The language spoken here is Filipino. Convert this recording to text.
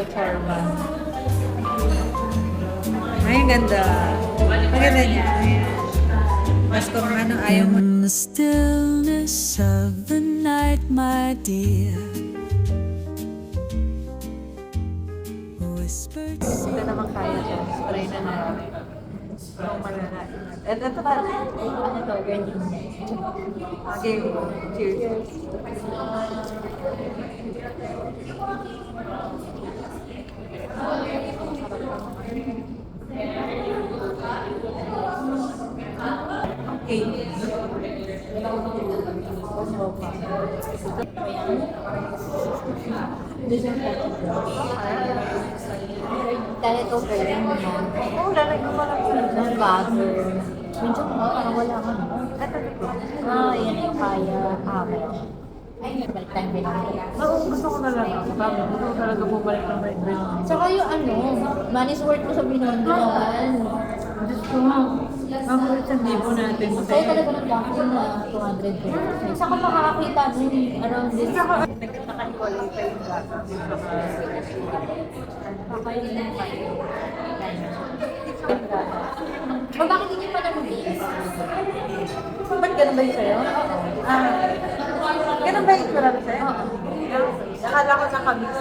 Forma. Ay, ang ganda. Maganda niya. Ayan. Mas kung ano ayaw mo. In the stillness of the night, my dear, whispered. Ito naman kaya to. Spray na natin. Kung malala. And ito pa. Ano to? Ganyan. Game. Cheers. Dahil ito ganyan mo. Oo, lalagyan mo lang siya. Ng butter. Medyo mo, parang wala ka na. Yan yung kaya. Meron. Balik tayong binang. Oo, gusto ko na lang. Sabi, gusto ko talaga bumalik ng red bread. Tsaka yung money's worth mo sa Binondo naman. Diyos ko, ang kulit ang libo natin. Kaya talaga ng bakit na 200 pesos. Saka makakakita din around this. Nakaliwalay pa yung gato. Kakainin mo kayo. Bakit hindi pa nag-uwi? Ba't ganun ba yung sa'yo? Ganun ba yung itsura sa'yo? Akala ko nakamix.